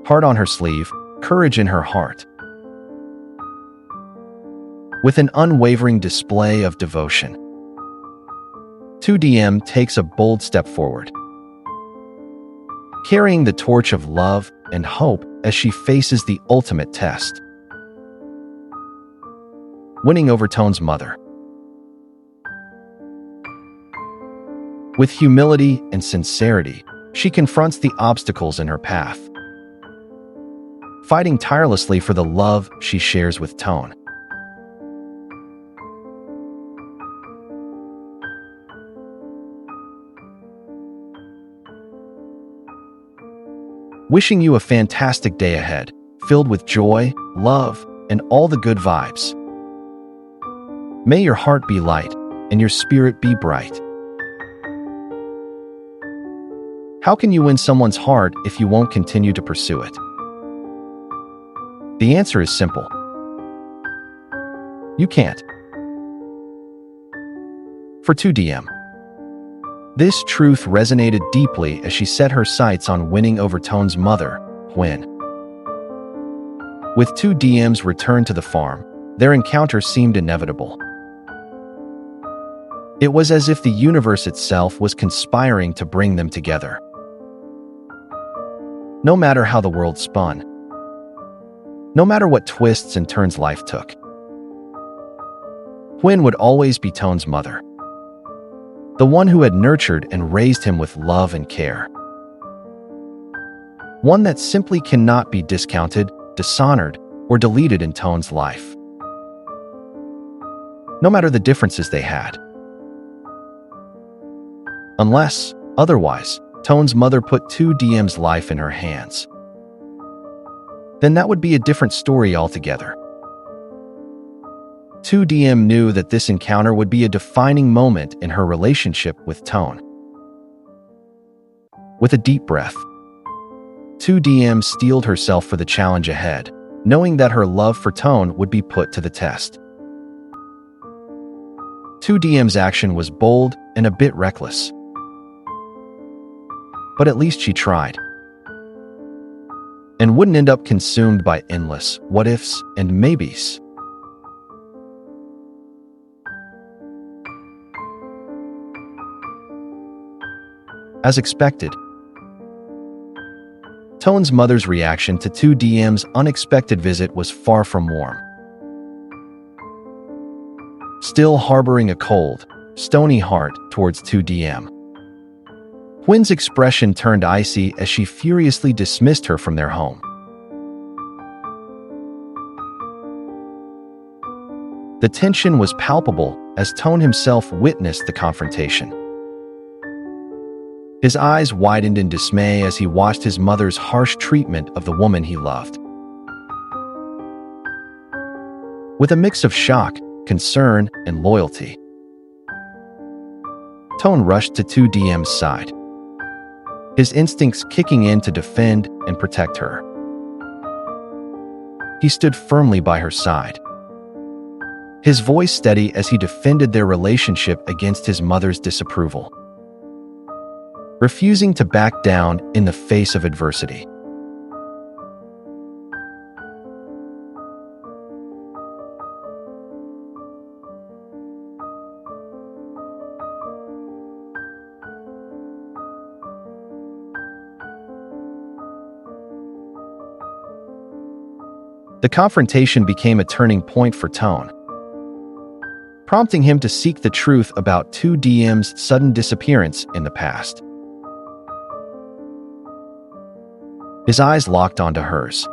heart on her sleeve, courage in her heart. With an unwavering display of devotion, Tu Diem takes a bold step forward, carrying the torch of love and hope as she faces the ultimate test, winning over Tone's mother. With humility and sincerity, she confronts the obstacles in her path, fighting tirelessly for the love she shares with Tone. Wishing you a fantastic day ahead, filled with joy, love, and all the good vibes. May your heart be light and your spirit be bright. How can you win someone's heart if you won't continue to pursue it? The answer is simple. You can't. For Tu Diem, this truth resonated deeply as she set her sights on winning over Tone's mother, Hwin. With Tu Diem's return to the farm, their encounter seemed inevitable. It was as if the universe itself was conspiring to bring them together. No matter how the world spun, no matter what twists and turns life took, Hwin would always be Tone's mother, the one who had nurtured and raised him with love and care. One that simply cannot be discounted, dishonored, or deleted in Tone's life, no matter the differences they had. Unless, otherwise, Tone's mother put Tu Diem's life in her hands, then that would be a different story altogether. Tu Diem knew that this encounter would be a defining moment in her relationship with Tone. With a deep breath, Tu Diem steeled herself for the challenge ahead, knowing that her love for Tone would be put to the test. Tu Diem's action was bold and a bit reckless, but at least she tried, and wouldn't end up consumed by endless what-ifs and maybes. As expected, Tone's mother's reaction to Tu Diem's unexpected visit was far from warm. Still harboring a cold, stony heart towards Tu Diem, Hwin's expression turned icy as she furiously dismissed her from their home. The tension was palpable as Tone himself witnessed the confrontation. His eyes widened in dismay as he watched his mother's harsh treatment of the woman he loved. With a mix of shock, concern, and loyalty, Tone rushed to Tu Diem's side, his instincts kicking in to defend and protect her. He stood firmly by her side, his voice steady as he defended their relationship against his mother's disapproval, refusing to back down in the face of adversity. The confrontation became a turning point for Tone, prompting him to seek the truth about Tu Diem's sudden disappearance in the past. His eyes locked onto hers,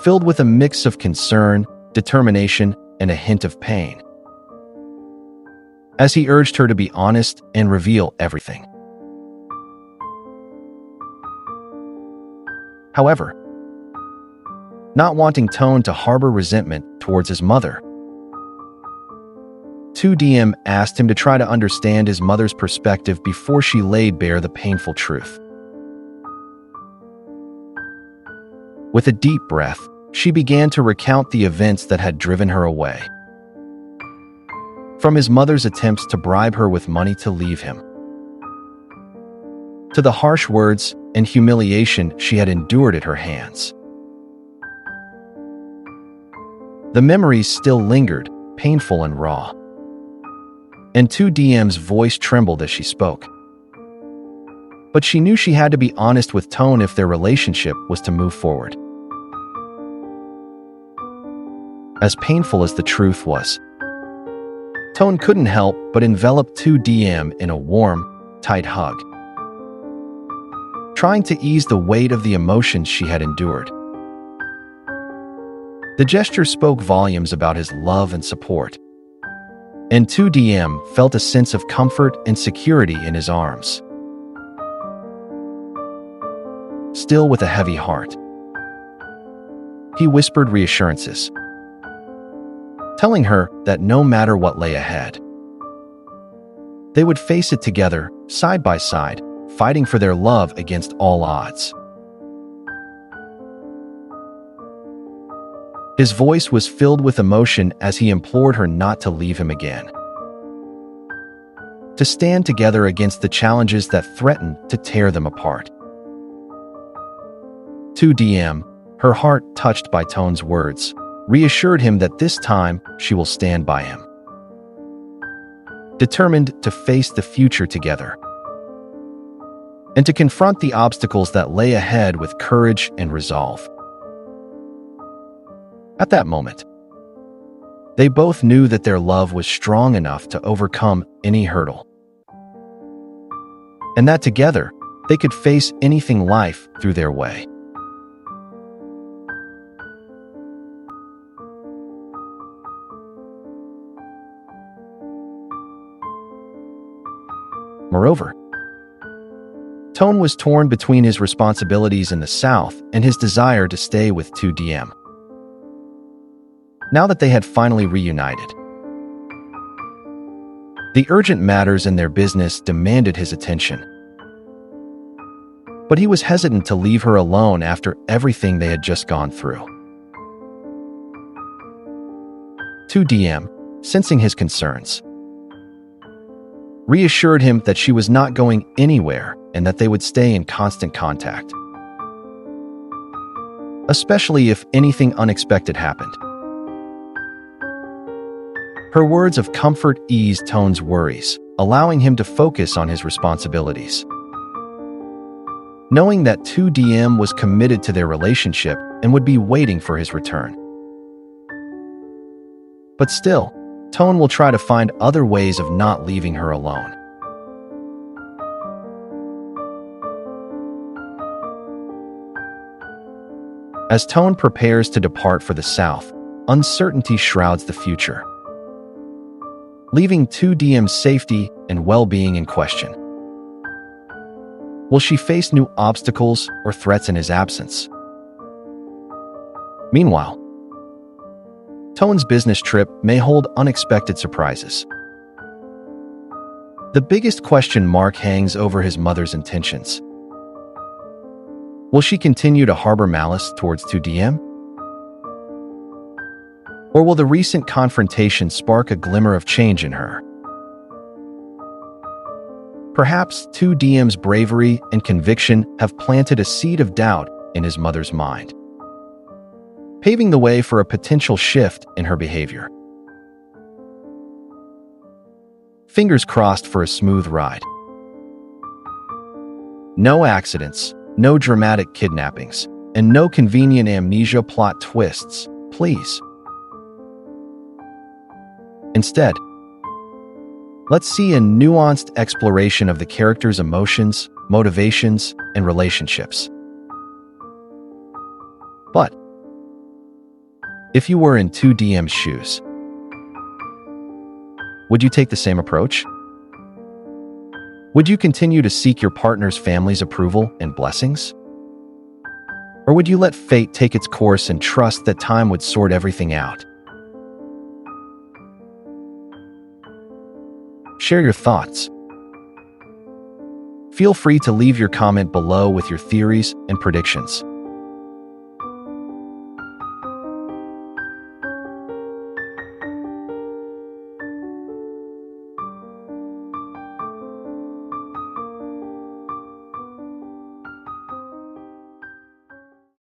filled with a mix of concern, determination, and a hint of pain, as he urged her to be honest and reveal everything. However, not wanting Tone to harbor resentment towards his mother, Tu Diem asked him to try to understand his mother's perspective before she laid bare the painful truth. With a deep breath, she began to recount the events that had driven her away. From his mother's attempts to bribe her with money to leave him, to the harsh words and humiliation she had endured at her hands. The memories still lingered, painful and raw. And Tu Diem's voice trembled as she spoke. But she knew she had to be honest with Tone if their relationship was to move forward. As painful as the truth was, Tone couldn't help but envelop Tu Diem in a warm, tight hug, trying to ease the weight of the emotions she had endured. The gesture spoke volumes about his love and support, and Tu Diem felt a sense of comfort and security in his arms. Still with a heavy heart, he whispered reassurances, telling her that no matter what lay ahead, they would face it together, side by side, fighting for their love against all odds. His voice was filled with emotion as he implored her not to leave him again, to stand together against the challenges that threatened to tear them apart. Tu Diem, her heart touched by Tone's words, reassured him that this time she will stand by him, determined to face the future together and to confront the obstacles that lay ahead with courage and resolve. At that moment, they both knew that their love was strong enough to overcome any hurdle, and that together they could face anything life threw their way. Moreover, Tone was torn between his responsibilities in the South and his desire to stay with Tu Diem. Now that they had finally reunited, the urgent matters in their business demanded his attention. But he was hesitant to leave her alone after everything they had just gone through. Tu Diem, sensing his concerns, reassured him that she was not going anywhere and that they would stay in constant contact, especially if anything unexpected happened. Her words of comfort eased Tone's worries, allowing him to focus on his responsibilities, knowing that Tu Diem was committed to their relationship and would be waiting for his return. But still, Tone will try to find other ways of not leaving her alone. As Tone prepares to depart for the South, uncertainty shrouds the future, leaving Tu Diem's safety and well-being in question. Will she face new obstacles or threats in his absence? Meanwhile, Tone's business trip may hold unexpected surprises. The biggest question mark hangs over his mother's intentions. Will she continue to harbor malice towards Tu Diem? Or will the recent confrontation spark a glimmer of change in her? Perhaps Tu Diem's bravery and conviction have planted a seed of doubt in his mother's mind, paving the way for a potential shift in her behavior. Fingers crossed for a smooth ride. No accidents, no dramatic kidnappings, and no convenient amnesia plot twists, please. Instead, let's see a nuanced exploration of the characters' emotions, motivations, and relationships. But if you were in Tu Diem's shoes, would you take the same approach? Would you continue to seek your partner's family's approval and blessings? Or would you let fate take its course and trust that time would sort everything out? Share your thoughts. Feel free to leave your comment below with your theories and predictions.